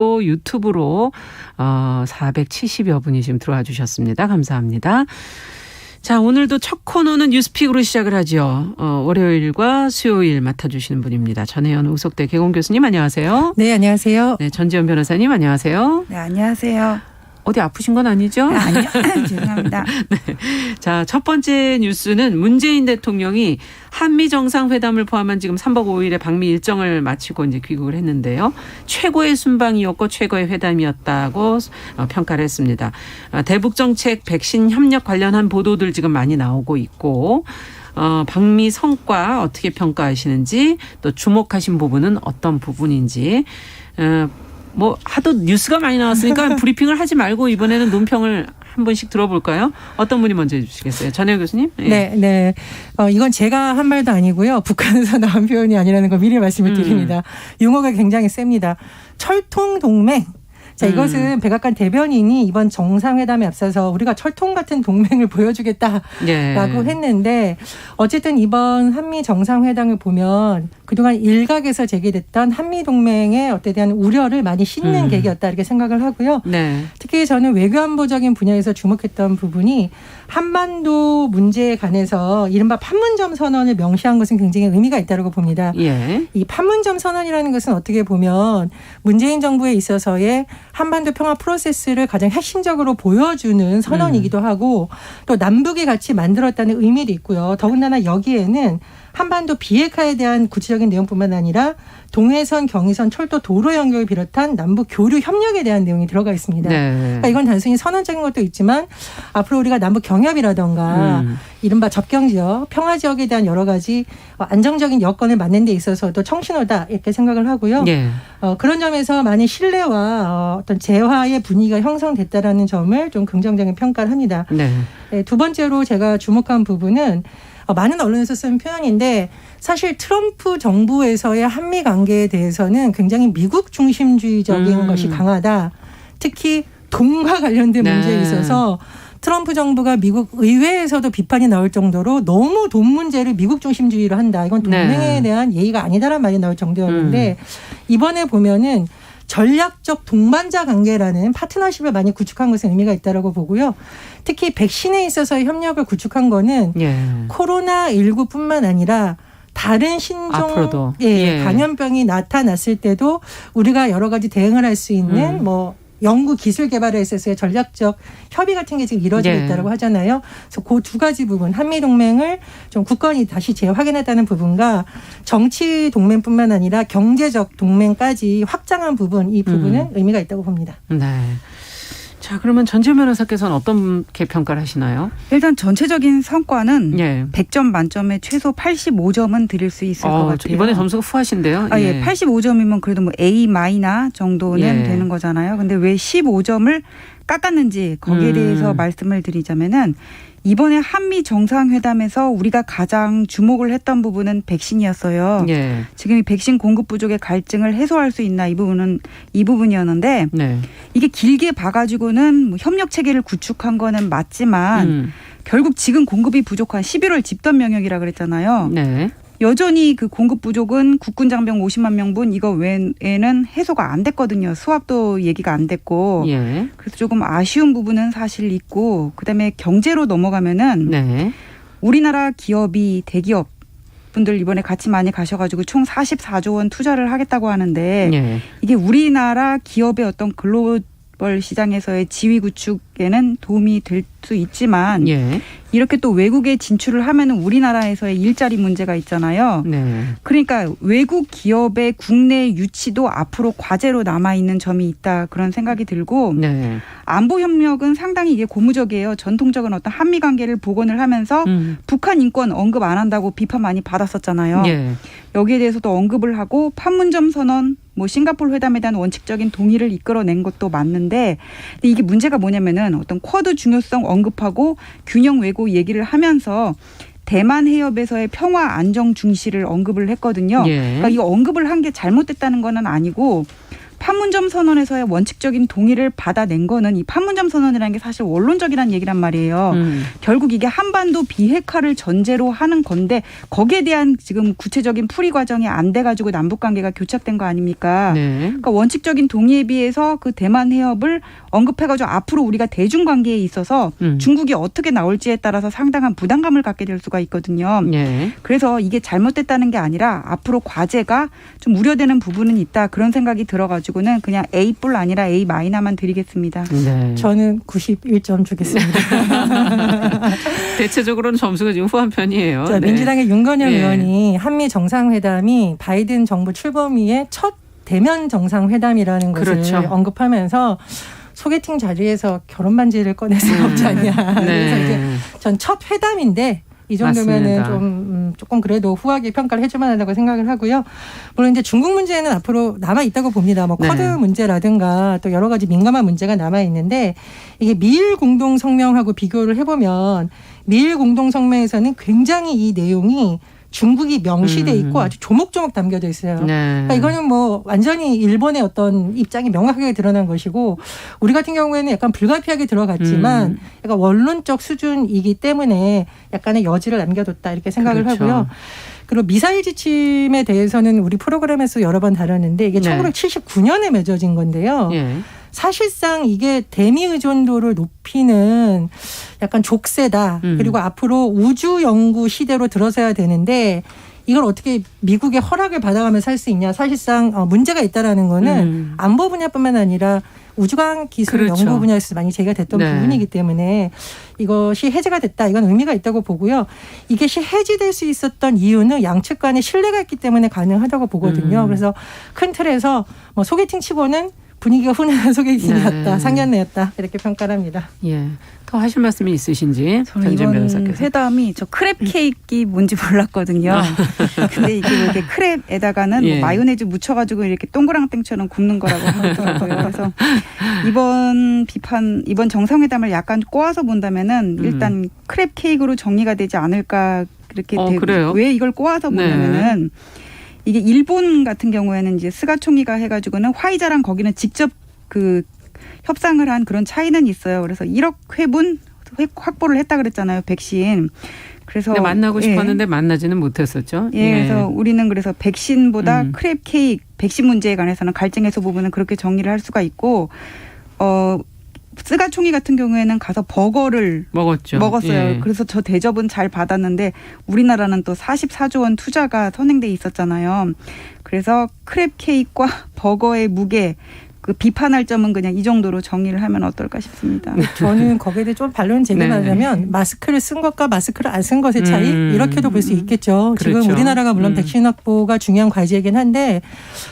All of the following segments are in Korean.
또 유튜브로 470여 분이 지금 들어와 주셨습니다. 감사합니다. 자, 오늘도 첫 코너는 뉴스픽으로 시작을 하죠. 월요일과 수요일 맡아주시는 분입니다. 전혜연 우석대 개공 교수님 안녕하세요. 네, 안녕하세요. 네, 전지현 변호사님 안녕하세요. 네, 안녕하세요. 어디 아프신 건 아니죠? 아니요. 죄송합니다. 네. 자, 첫 번째 뉴스는 문재인 대통령이 한미 정상회담을 포함한 지금 3박 5일의 방미 일정을 마치고 이제 귀국을 했는데요. 최고의 순방이었고 최고의 회담이었다고 평가를 했습니다. 대북 정책, 백신 협력 관련한 보도들 지금 많이 나오고 있고 방미 성과 어떻게 평가하시는지 또 주목하신 부분은 어떤 부분인지 뭐 하도 뉴스가 많이 나왔으니까 브리핑을 하지 말고 이번에는 논평을 한 분씩 들어볼까요? 어떤 분이 먼저 해주시겠어요? 전혜연 교수님? 네, 네. 이건 제가 한 말도 아니고요. 북한에서 나온 표현이 아니라는 거 미리 말씀을 드립니다. 용어가 굉장히 셉니다. 철통동맹. 자, 이것은 백악관 대변인이 이번 정상회담에 앞서서 우리가 철통 같은 동맹을 보여주겠다라고 했는데 어쨌든 이번 한미 정상회담을 보면 그동안 일각에서 제기됐던 한미 동맹에 어때 대한 우려를 많이 씻는 계기였다 이렇게 생각을 하고요. 네. 특히 저는 외교안보적인 분야에서 주목했던 부분이 한반도 문제에 관해서 이른바 판문점 선언을 명시한 것은 굉장히 의미가 있다고 봅니다. 예. 이 판문점 선언이라는 것은 어떻게 보면 문재인 정부에 있어서의 한반도 평화 프로세스를 가장 핵심적으로 보여주는 선언이기도 하고 또 남북이 같이 만들었다는 의미도 있고요. 더군다나 여기에는 한반도 비핵화에 대한 구체적인 내용뿐만 아니라 동해선, 경의선, 철도, 도로 연결을 비롯한 남북 교류 협력에 대한 내용이 들어가 있습니다. 네. 그러니까 이건 단순히 선언적인 것도 있지만 앞으로 우리가 남북 경협이라든가 이른바 접경지역, 평화지역에 대한 여러 가지 안정적인 여건을 맞는 데 있어서도 청신호다 이렇게 생각을 하고요. 네. 그런 점에서 많이 신뢰와 어떤 재화의 분위기가 형성됐다라는 점을 좀 긍정적인 평가를 합니다. 네. 네, 두 번째로 제가 주목한 부분은 많은 언론에서 쓴 표현인데 사실 트럼프 정부에서의 한미 관계에 대해서는 굉장히 미국 중심주의적인 것이 강하다. 특히 돈과 관련된 문제에 있어서 트럼프 정부가 미국 의회에서도 비판이 나올 정도로 너무 돈 문제를 미국 중심주의로 한다. 이건 동맹에 대한 예의가 아니다라는 말이 나올 정도였는데 이번에 보면은 전략적 동반자 관계라는 파트너십을 많이 구축한 것은 의미가 있다고 보고요. 특히 백신에 있어서의 협력을 구축한 거는 코로나19뿐만 아니라 다른 신종 감염병이 나타났을 때도 우리가 여러 가지 대응을 할 수 있는 연구 기술 개발에 있어서의 전략적 협의 같은 게 지금 이루어지고 있다고 하잖아요. 그래서 그 두 가지 부분, 한미 동맹을 좀 굳건히 다시 재확인했다는 부분과 정치 동맹뿐만 아니라 경제적 동맹까지 확장한 부분, 이 부분은 의미가 있다고 봅니다. 네. 자, 그러면 전지현 변호사께서는 어떻게 평가를 하시나요? 일단 전체적인 성과는 100점 만점에 최소 85점은 드릴 수 있을 것 같아요. 이번에 점수가 후하신데요. 85점이면 그래도 뭐 A 마이너 정도는 되는 거잖아요. 근데 왜 15점을 깎았는지 거기에 대해서 말씀을 드리자면은 이번에 한미 정상회담에서 우리가 가장 주목을 했던 부분은 백신이었어요. 지금 이 백신 공급 부족의 갈증을 해소할 수 있나 이 부분이었는데 이게 길게 봐가지고는 뭐 협력 체계를 구축한 거는 맞지만 결국 지금 공급이 부족한 11월 집단 명령이라 그랬잖아요. 여전히 그 공급 부족은 국군 장병 50만 명분 이거 외에는 해소가 안 됐거든요. 수합도 얘기가 안 됐고. 그래서 조금 아쉬운 부분은 사실 있고 그다음에 경제로 넘어가면은 우리나라 기업이 대기업 분들 이번에 같이 많이 가셔가지고 총 44조 원 투자를 하겠다고 하는데 이게 우리나라 기업의 어떤 글로벌 시장에서의 지위 구축에는 도움이 될 수 있지만 이렇게 또 외국에 진출을 하면은 우리나라에서의 일자리 문제가 있잖아요. 그러니까 외국 기업의 국내 유치도 앞으로 과제로 남아있는 점이 있다 그런 생각이 들고 안보 협력은 상당히 이게 고무적이에요. 전통적인 어떤 한미 관계를 복원을 하면서 북한 인권 언급 안 한다고 비판 많이 받았었잖아요. 여기에 대해서도 언급을 하고 판문점 선언 뭐 싱가포르 회담에 대한 원칙적인 동의를 이끌어낸 것도 맞는데 근데 이게 문제가 뭐냐면은 어떤 쿼드 중요성 언급하고 균형 외교 얘기를 하면서 대만 해협에서의 평화 안정 중시를 언급을 했거든요. 그러니까 이거 언급을 한 게 잘못됐다는 건 아니고 판문점 선언에서의 원칙적인 동의를 받아낸 거는 이 판문점 선언이라는 게 사실 원론적이라는 얘기란 말이에요. 결국 이게 한반도 비핵화를 전제로 하는 건데 거기에 대한 지금 구체적인 풀이 과정이 안 돼가지고 남북 관계가 교착된 거 아닙니까? 네. 그러니까 원칙적인 동의에 비해서 그 대만 해협을 언급해가지고 앞으로 우리가 대중 관계에 있어서 중국이 어떻게 나올지에 따라서 상당한 부담감을 갖게 될 수가 있거든요. 네. 그래서 이게 잘못됐다는 게 아니라 앞으로 과제가 좀 우려되는 부분은 있다. 그런 생각이 들어가지고는 그냥 A뿔 아니라 A-만 드리겠습니다. 네. 저는 91점 주겠습니다. 대체적으로는 점수가 지금 후한 편이에요. 자, 네. 민주당의 윤건영 예. 의원이 한미 정상회담이 바이든 정부 출범 이후에 첫 대면 정상회담이라는 것을 그렇죠. 언급하면서 소개팅 자리에서 결혼 반지를 꺼낼 수는 없지 않냐. 그래서 이제 전 첫 회담인데 이 정도면은 맞습니다. 조금 그래도 후하게 평가를 해줄 만하다고 생각을 하고요. 물론 이제 중국 문제는 앞으로 남아 있다고 봅니다. 뭐 쿼드 네. 문제라든가 또 여러 가지 민감한 문제가 남아 있는데 이게 미일 공동 성명하고 비교를 해보면 미일 공동 성명에서는 굉장히 이 내용이 중국이 명시돼 있고 아주 조목조목 담겨져 있어요. 네. 그러니까 이거는 뭐 완전히 일본의 어떤 입장이 명확하게 드러난 것이고 우리 같은 경우에는 약간 불가피하게 들어갔지만 약간 원론적 수준이기 때문에 약간의 여지를 남겨뒀다 이렇게 생각을 그렇죠. 하고요. 그리고 미사일 지침에 대해서는 우리 프로그램에서 여러 번 다뤘는데 이게 네. 1979년에 맺어진 건데요. 예. 사실상 이게 대미 의존도를 높이는 약간 족쇄다. 그리고 앞으로 우주 연구 시대로 들어서야 되는데 이걸 어떻게 미국의 허락을 받아가면서 할 수 있냐. 사실상 문제가 있다라는 거는 안보 분야뿐만 아니라 우주과학 기술 그렇죠. 연구 분야에서 많이 제기가 됐던 네. 부분이기 때문에 이것이 해제가 됐다. 이건 의미가 있다고 보고요. 이것이 해지될 수 있었던 이유는 양측 간에 신뢰가 있기 때문에 가능하다고 보거든요. 그래서 큰 틀에서 뭐 소개팅 치고는 분위기가 훈훈한 소개팅이었다. 네. 상견례였다. 이렇게 평가를 합니다. 예. 더 하실 말씀이 있으신지 저는 변희정 이번 변호사께서. 회담이 저 크랩 케이크 뭔지 몰랐거든요. 근데 이게 뭐 이렇게 크랩에다가는 예. 뭐 마요네즈 묻혀가지고 이렇게 동그랑땡처럼 굽는 거라고 하더라고요. 그래서 이번 정상회담을 약간 꼬아서 본다면은 일단 크랩 케이크로 정리가 되지 않을까 그렇게 그래요? 왜 이걸 꼬아서 본다면은 이게 일본 같은 경우에는 이제 스가 총리가 해가지고는 화이자랑 거기는 직접 그 협상을 한 그런 차이는 있어요. 그래서 1억 회분 확보를 했다 그랬잖아요. 백신. 그래서 근데 만나고 싶었는데 만나지는 못했었죠. 예, 그래서 우리는 그래서 백신보다 크랩 케이크 백신 문제에 관해서는 갈등 해소 부분은 그렇게 정리를 할 수가 있고 스가 총리 같은 경우에는 가서 버거를 먹었어요. 예. 그래서 저 대접은 잘 받았는데 우리나라는 또 44조 원 투자가 선행돼 있었잖아요. 그래서 크랩 케이크와 버거의 무게 그 비판할 점은 그냥 이 정도로 정리를 하면 어떨까 싶습니다. 저는 거기에 대해 좀 반론 제기하자면 마스크를 쓴 것과 마스크를 안 쓴 것의 차이 이렇게도 볼 수 있겠죠. 그렇죠. 지금 우리나라가 물론 백신 확보가 중요한 과제이긴 한데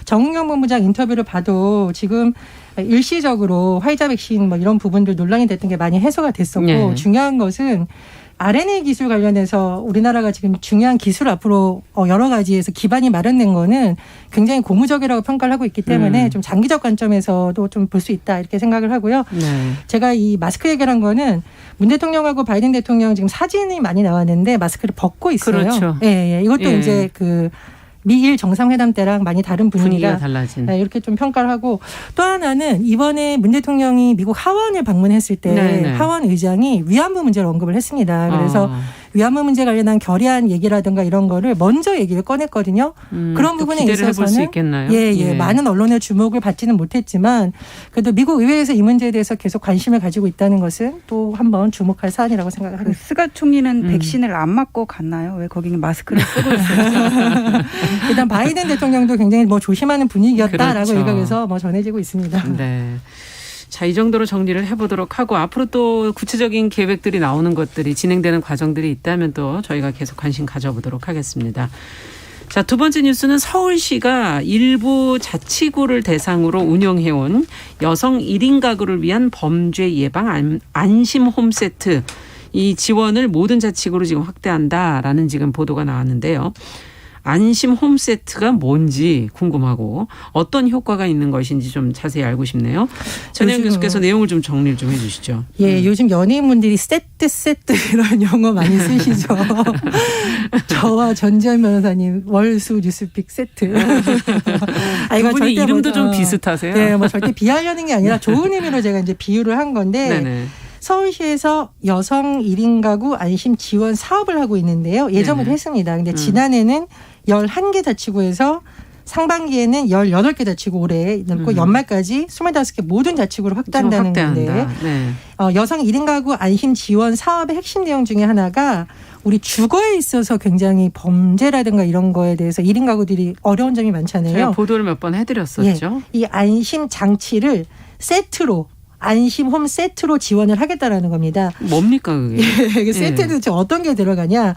정은경 본부장 인터뷰를 봐도 지금 일시적으로 화이자 백신 뭐 이런 부분들 논란이 됐던 게 많이 해소가 됐었고 네. 중요한 것은 RNA 기술 관련해서 우리나라가 지금 중요한 기술 앞으로 여러 가지에서 기반이 마련된 거는 굉장히 고무적이라고 평가를 하고 있기 때문에 좀 장기적 관점에서도 좀 볼 수 있다 이렇게 생각을 하고요. 네. 제가 이 마스크 얘기를 한 거는 문 대통령하고 바이든 대통령 지금 사진이 많이 나왔는데 마스크를 벗고 있어요. 그렇죠. 예. 이것도 예. 이제 그 미일 정상회담 때랑 많이 다른 분위기가 분위기가 달라진. 네, 이렇게 좀 평가를 하고 또 하나는 이번에 문 대통령이 미국 하원을 방문했을 때 네네. 하원 의장이 위안부 문제를 언급을 했습니다. 그래서 위안부 문제 관련한 결의안 얘기라든가 이런 거를 먼저 얘기를 꺼냈거든요. 그런 부분에 기대를 해볼 수 있어서는 있겠나요? 예. 많은 언론의 주목을 받지는 못했지만 그래도 미국 의회에서 이 문제에 대해서 계속 관심을 가지고 있다는 것은 또 한번 주목할 사안이라고 생각을 그 합니다. 스가 총리는 백신을 안 맞고 갔나요? 왜 거기는 마스크를 쓰고 있어요? 일단 바이든 대통령도 굉장히 뭐 조심하는 분위기였다라고 그렇죠. 일각에서 뭐 전해지고 있습니다. 네. 자, 이 정도로 정리를 해보도록 하고 앞으로 또 구체적인 계획들이 나오는 것들이 진행되는 과정들이 있다면 또 저희가 계속 관심 가져보도록 하겠습니다. 자, 두 번째 뉴스는 서울시가 일부 자치구를 대상으로 운영해온 여성 1인 가구를 위한 범죄 예방 안심 홈세트 이 지원을 모든 자치구로 지금 확대한다라는 지금 보도가 나왔는데요. 안심 홈세트가 뭔지 궁금하고 어떤 효과가 있는 것인지 좀 자세히 알고 싶네요. 전혜영 교수께서 내용을 좀 정리를 좀 해주시죠. 예, 요즘 연예인분들이 세트 이런 용어 많이 쓰시죠. 저와 전지현 변호사님 월수 뉴스픽 세트. 두 분이 이름도 좀 비슷하세요. 네, 뭐 절대 비하려는 게 아니라 좋은 의미로 제가 이제 비유를 한 건데 네네. 서울시에서 여성 1인 가구 안심 지원 사업을 하고 있는데요. 예전부터 네네. 했습니다. 근데 지난해는 11개 자치구에서 상반기에는 18개 자치구 올해 넣고 연말까지 25개 모든 자치구로 확대한다는 건데 네. 여성 1인 가구 안심 지원 사업의 핵심 내용 중에 하나가 우리 주거에 있어서 굉장히 범죄라든가 이런 거에 대해서 1인 가구들이 어려운 점이 많잖아요. 제가 보도를 몇 번 해드렸었죠. 예, 이 안심 장치를 세트로 안심 홈 세트로 지원을 하겠다라는 겁니다. 뭡니까 그게? 예, 세트는 어떤 게 들어가냐?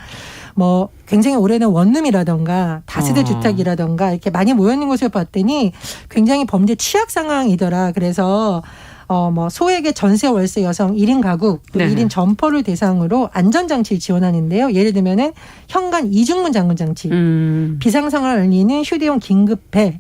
뭐 굉장히 올해는 원룸이라던가 다세대 주택이라던가 이렇게 많이 모여 있는 곳을 봤더니 굉장히 범죄 취약 상황이더라. 그래서 뭐 소액의 전세 월세 여성 1인 가구, 네. 1인 점포를 대상으로 안전장치를 지원하는데요. 예를 들면은 현관 이중문 잠금 장치, 비상 상황을 알리는 휴대용 긴급벨,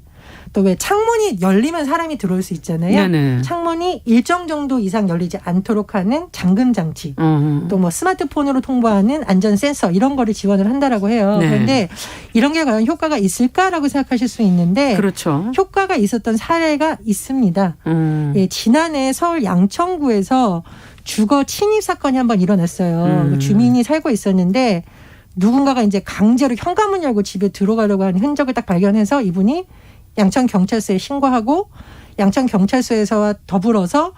또 왜 창문이 열리면 사람이 들어올 수 있잖아요. 네네. 창문이 일정 정도 이상 열리지 않도록 하는 잠금 장치, 또 뭐 스마트폰으로 통보하는 안전 센서 이런 거를 지원을 한다라고 해요. 네. 그런데 이런 게 과연 효과가 있을까라고 생각하실 수 있는데 그렇죠. 효과가 있었던 사례가 있습니다. 예, 지난해 서울 양천구에서 주거 침입 사건이 한번 일어났어요. 주민이 살고 있었는데 누군가가 이제 강제로 현관문 열고 집에 들어가려고 하는 흔적을 딱 발견해서 이분이 양천경찰서에 신고하고 양천경찰서에서와 더불어서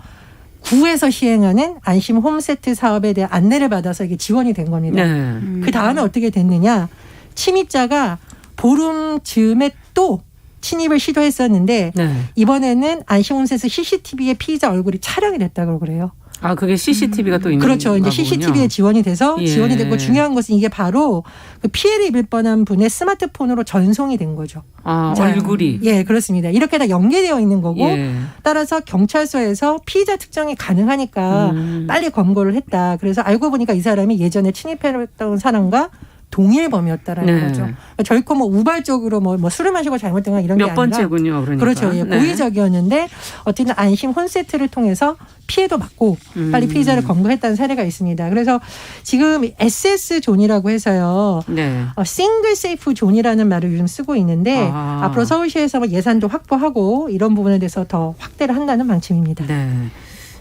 구에서 시행하는 안심 홈세트 사업에 대한 안내를 받아서 이게 지원이 된 겁니다. 네. 그 다음에 어떻게 됐느냐. 침입자가 보름 즈음에 또 침입을 시도했었는데 네. 이번에는 안심 홈세트 CCTV에 피의자 얼굴이 촬영이 됐다고 그래요. 아 그게 CCTV가 또 있는 그렇죠. 이제 거군요. CCTV에 지원이 돼서 예. 지원이 됐고 중요한 것은 이게 바로 그 피해를 입을 뻔한 분의 스마트폰으로 전송이 된 거죠. 아, 자, 얼굴이. 예, 그렇습니다. 이렇게 다 연계되어 있는 거고 예. 따라서 경찰서에서 피의자 특정이 가능하니까 빨리 검거를 했다. 그래서 알고 보니까 이 사람이 예전에 침입했던 사람과 동일 범이었다라는 네. 거죠. 결코 뭐 우발적으로 뭐 술을 마시고 잘못된 건 이런 게 몇 아니라 번째군요. 그러니까. 그렇죠. 예, 네. 고의적이었는데 어쨌든 안심 홈세트를 통해서 피해도 막고 빨리 피의자를 검거했다는 사례가 있습니다. 그래서 지금 SS 존이라고 해서요. 네. 싱글 세이프 존이라는 말을 요즘 쓰고 있는데 앞으로 서울시에서 예산도 확보하고 이런 부분에 대해서 더 확대를 한다는 방침입니다. 네.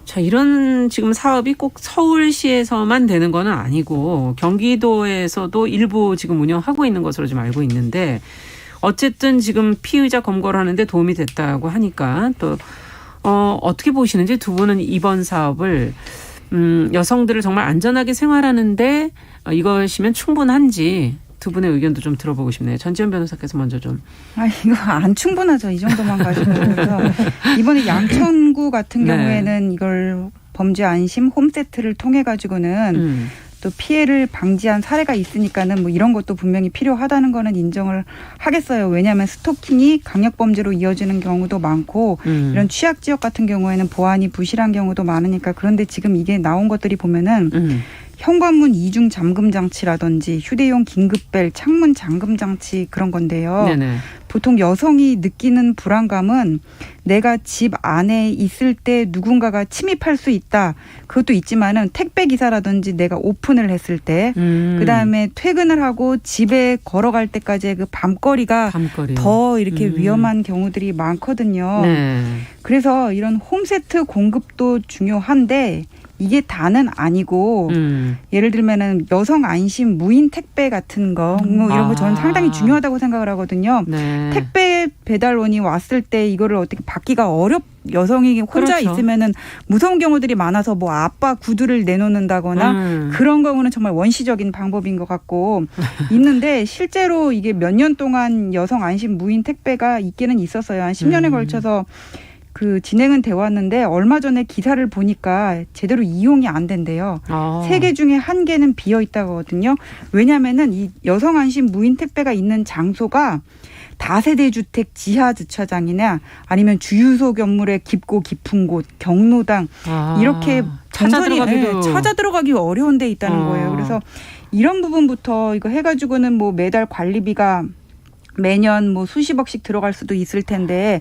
자, 이런 지금 사업이 꼭 서울시에서만 되는 건 아니고 경기도에서도 일부 지금 운영하고 있는 것으로 좀 알고 있는데 어쨌든 지금 피의자 검거를 하는데 도움이 됐다고 하니까 또 어떻게 보시는지 두 분은 이번 사업을 여성들을 정말 안전하게 생활하는데 이것이면 충분한지 두 분의 의견도 좀 들어보고 싶네요. 전지현 변호사께서 먼저 좀. 이거 안 충분하죠. 이 정도만 가지고. 그래서 이번에 양천구 같은 네. 경우에는 이걸 범죄 안심 홈세트를 통해 가지고는 또 피해를 방지한 사례가 있으니까는 뭐 이런 것도 분명히 필요하다는 거는 인정을 하겠어요. 왜냐하면 스토킹이 강력범죄로 이어지는 경우도 많고 이런 취약 지역 같은 경우에는 보안이 부실한 경우도 많으니까 그런데 지금 이게 나온 것들이 보면은 현관문 이중 잠금 장치라든지 휴대용 긴급벨, 창문 잠금 장치 그런 건데요. 네네. 보통 여성이 느끼는 불안감은 내가 집 안에 있을 때 누군가가 침입할 수 있다. 그것도 있지만은 택배 기사라든지 내가 오픈을 했을 때, 그다음에 퇴근을 하고 집에 걸어갈 때까지의 그 밤거리가 더 이렇게 위험한 경우들이 많거든요. 네. 그래서 이런 홈세트 공급도 중요한데 이게 다는 아니고 예를 들면은 여성 안심 무인 택배 같은 거 뭐 이런 거 저는 상당히 중요하다고 생각을 하거든요. 네. 택배 배달원이 왔을 때 이거를 어떻게 받기가 여성이 혼자 그렇죠. 있으면은 무서운 경우들이 많아서 뭐 아빠 구두를 내놓는다거나 그런 경우는 정말 원시적인 방법인 것 같고 있는데 실제로 이게 몇 년 동안 여성 안심 무인 택배가 있기는 있었어요. 한 10년에 걸쳐서 그 진행은 되어 왔는데 얼마 전에 기사를 보니까 제대로 이용이 안 된대요. 3개 중에 1개는 비어 있다고 하거든요. 왜냐하면은 이 여성 안심 무인 택배가 있는 장소가 다세대 주택 지하 주차장이나 아니면 주유소 건물의 깊고 깊은 곳, 경로당 이렇게 찾아 들어가기 어려운 데 있다는 거예요. 그래서 이런 부분부터 이거 해가지고는 뭐 매달 관리비가 매년 뭐 수십억씩 들어갈 수도 있을 텐데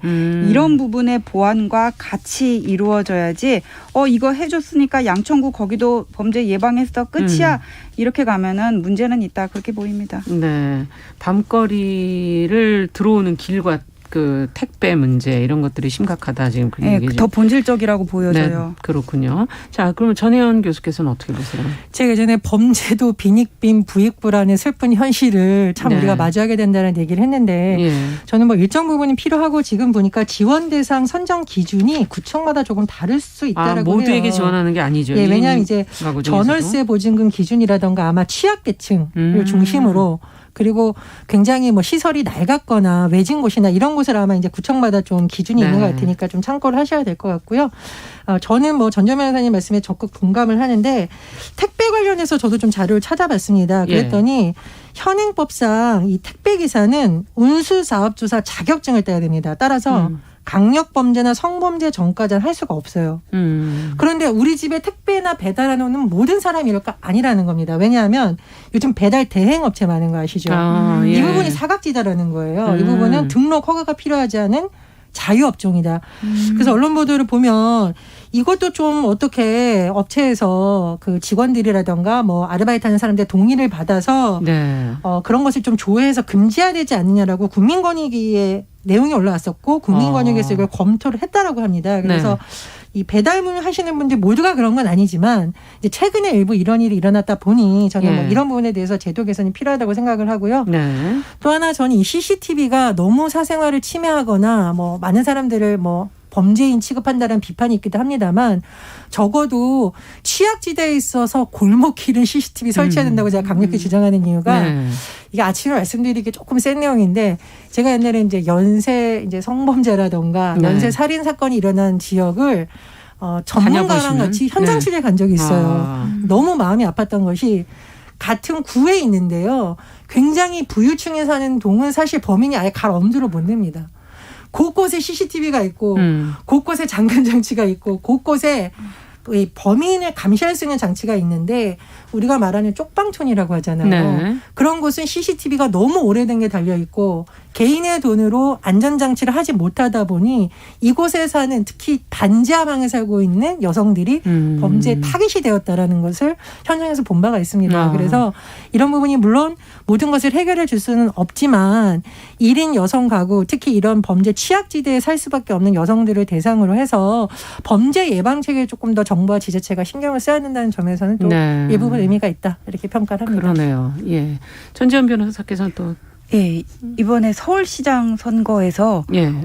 이런 부분의 보완과 같이 이루어져야지 이거 해줬으니까 양천구 거기도 범죄 예방했어 끝이야 이렇게 가면은 문제는 있다 그렇게 보입니다. 네, 밤거리를 들어오는 길과 그 택배 문제 이런 것들이 심각하다 지금 그 네, 얘기죠. 더 본질적이라고 보여져요. 네, 그렇군요. 자, 그러면 전혜연 교수께서는 어떻게 보세요? 제가 예전에 범죄도 빈익빈 부익부라는 슬픈 현실을 참 네. 우리가 마주하게 된다는 얘기를 했는데 예. 저는 뭐 일정 부분이 필요하고 지금 보니까 지원 대상 선정 기준이 구청마다 조금 다를 수 있다라고 모두에게 해요. 지원하는 게 아니죠. 예, 왜냐하면 이제 가구 중에서도. 전월세 보증금 기준이라던가 아마 취약계층을 중심으로 그리고 굉장히 뭐 시설이 낡았거나 외진 곳이나 이런 곳을 아마 이제 구청마다 좀 기준이 있는 것 같으니까 좀 참고를 하셔야 될 것 같고요. 저는 뭐 전재명 변호사님 말씀에 적극 동감을 하는데 택배 관련해서 저도 좀 자료를 찾아봤습니다. 그랬더니 현행법상 이 택배 기사는 운수사업조사 자격증을 따야 됩니다. 따라서 강력범죄나 성범죄 전과자는 할 수가 없어요. 그런데 우리 집에 택배나 배달하는 모든 사람이 이럴 거 아니라는 겁니다. 왜냐하면 요즘 배달 대행업체 많은 거 아시죠? 예. 이 부분이 사각지대라는 거예요. 이 부분은 등록 허가가 필요하지 않은 자유업종이다. 그래서 언론 보도를 보면 이것도 좀 어떻게 업체에서 그 직원들이라던가 뭐 아르바이트하는 사람들 동의를 받아서 네. 그런 것을 좀 조회해서 금지해야 되지 않느냐라고 국민권익위에 내용이 올라왔었고 국민권익위에서 이걸 검토를 했다라고 합니다. 그래서 이 배달물 하시는 분들 모두가 그런 건 아니지만 이제 최근에 일부 이런 일이 일어났다 보니 저는 뭐 이런 부분에 대해서 제도 개선이 필요하다고 생각을 하고요. 네. 또 하나 저는 이 CCTV가 너무 사생활을 침해하거나 뭐 많은 사람들을 뭐 범죄인 취급한다는 비판이 있기도 합니다만 적어도 취약지대에 있어서 골목길은 CCTV 설치해야 된다고 제가 강력히 주장하는 이유가 이게 아침에 말씀드리기 조금 센 내용인데 제가 옛날에 이제 연쇄 이제 성범죄라던가 연쇄 살인 사건이 일어난 지역을 전문가랑 같이 현장 취재 간 적이 있어요. 너무 마음이 아팠던 것이 같은 구에 있는데요. 굉장히 부유층에 사는 동은 사실 범인이 아예 갈 엄두를 못 냅니다. 곳곳에 CCTV가 있고 곳곳에 잠금 장치가 있고 곳곳에 이 범인을 감시할 수 있는 장치가 있는데 우리가 말하는 쪽방촌이라고 하잖아요. 네. 그런 곳은 CCTV가 너무 오래된 게 달려있고 개인의 돈으로 안전장치를 하지 못하다 보니 이곳에 사는 특히 단지하방에 살고 있는 여성들이 범죄 타깃이 되었다라는 것을 현장에서 본 바가 있습니다. 그래서 이런 부분이 물론 모든 것을 해결해 줄 수는 없지만 1인 여성 가구 특히 이런 범죄 취약지대에 살 수밖에 없는 여성들을 대상으로 해서 범죄 예방책에 조금 더 정부와 지자체가 신경을 써야 된다는 점에서는 또 일부분 의미가 있다 이렇게 평가를 합니다. 그러네요. 예. 전지현 변호사께서는 또 예, 이번에 서울시장 선거에서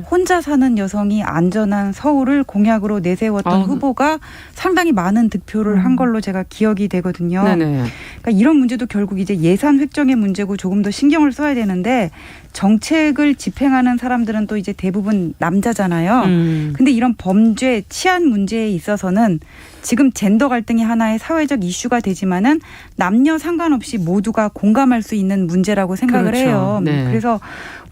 혼자 사는 여성이 안전한 서울을 공약으로 내세웠던 후보가 상당히 많은 득표를 한 걸로 제가 기억이 되거든요. 그러니까 이런 문제도 결국 이제 예산 획정의 문제고 조금 더 신경을 써야 되는데 정책을 집행하는 사람들은 또 이제 대부분 남자잖아요. 근데 이런 범죄, 치안 문제에 있어서는 지금 젠더 갈등이 하나의 사회적 이슈가 되지만은 남녀 상관없이 모두가 공감할 수 있는 문제라고 생각을 해요. 그래서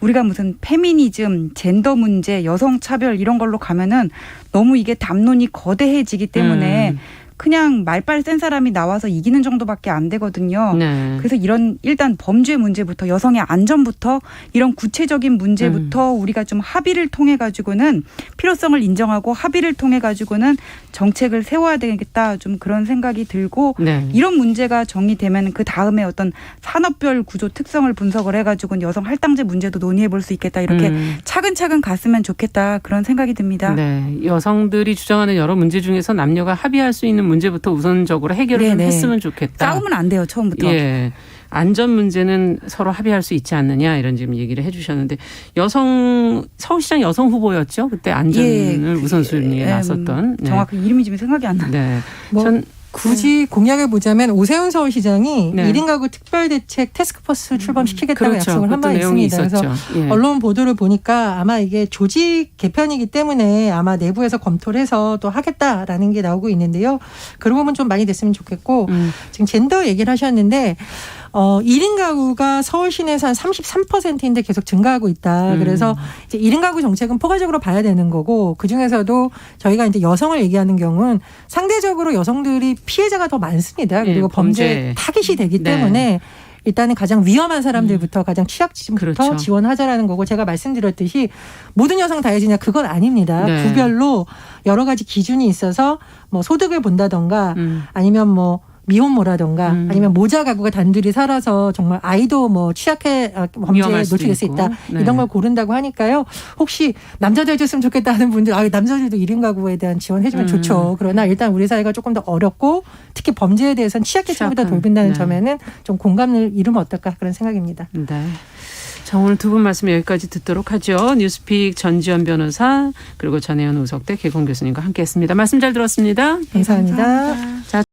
우리가 무슨 페미니즘, 젠더 문제, 여성 차별 이런 걸로 가면은 너무 이게 담론이 거대해지기 때문에 그냥 말빨 센 사람이 나와서 이기는 정도밖에 안 되거든요. 그래서 이런 일단 범죄 문제부터 여성의 안전부터 이런 구체적인 문제부터 우리가 좀 합의를 통해 가지고는 필요성을 인정하고 합의를 통해 가지고는 정책을 세워야 되겠다 좀 그런 생각이 들고 이런 문제가 정리되면 그 다음에 어떤 산업별 구조 특성을 분석을 해가지고 여성 할당제 문제도 논의해 볼 수 있겠다 이렇게 차근차근 갔으면 좋겠다 그런 생각이 듭니다. 네, 여성들이 주장하는 여러 문제 중에서 남녀가 합의할 수 있는 문제부터 우선적으로 해결을 좀 했으면 좋겠다. 싸우면 안 돼요 처음부터. 예. 안전 문제는 서로 합의할 수 있지 않느냐 이런 지금 얘기를 해주셨는데 서울시장 여성 후보였죠 그때 안전을 우선순위에 나섰던 정확히 이름이 지금 생각이 안 나요. 굳이 공약을 보자면 오세훈 서울시장이 1인 가구 특별대책 태스크포스 출범시키겠다고 약속을 한 바 있습니다. 그래서 언론 보도를 보니까 아마 이게 조직 개편이기 때문에 아마 내부에서 검토를 해서 또 하겠다라는 게 나오고 있는데요. 그런 부분 좀 많이 됐으면 좋겠고 지금 젠더 얘기를 하셨는데 1인 가구가 서울 시내에서 한 33%인데 계속 증가하고 있다. 그래서 이제 1인 가구 정책은 포괄적으로 봐야 되는 거고 그중에서도 저희가 이제 여성을 얘기하는 경우는 상대적으로 여성들이 피해자가 더 많습니다. 그리고 범죄 타깃이 되기 때문에 일단은 가장 위험한 사람들부터 가장 취약층부터 그렇죠. 지원하자라는 거고 제가 말씀드렸듯이 모든 여성 다 해주냐 그건 아닙니다. 네. 구별로 여러 가지 기준이 있어서 뭐 소득을 본다던가 아니면 뭐 미혼모라던가 아니면 모자 가구가 단둘이 살아서 정말 아이도 뭐 취약해 범죄에 위험할 수도 노출될 수 있고. 있다. 네. 이런 걸 고른다고 하니까요. 혹시 남자도 해줬으면 좋겠다 하는 분들 남자들도 1인 가구에 대한 지원해주면 좋죠. 그러나 일단 우리 사회가 조금 더 어렵고 특히 범죄에 대해서는 취약계층보다 취약한. 돌본다는 네. 점에는 좀 공감을 이루면 어떨까 그런 생각입니다. 네. 자, 오늘 두 분 말씀 여기까지 듣도록 하죠. 뉴스픽 전지현 변호사 그리고 전혜연 우석대 개공 교수님과 함께했습니다. 말씀 잘 들었습니다. 감사합니다. 자.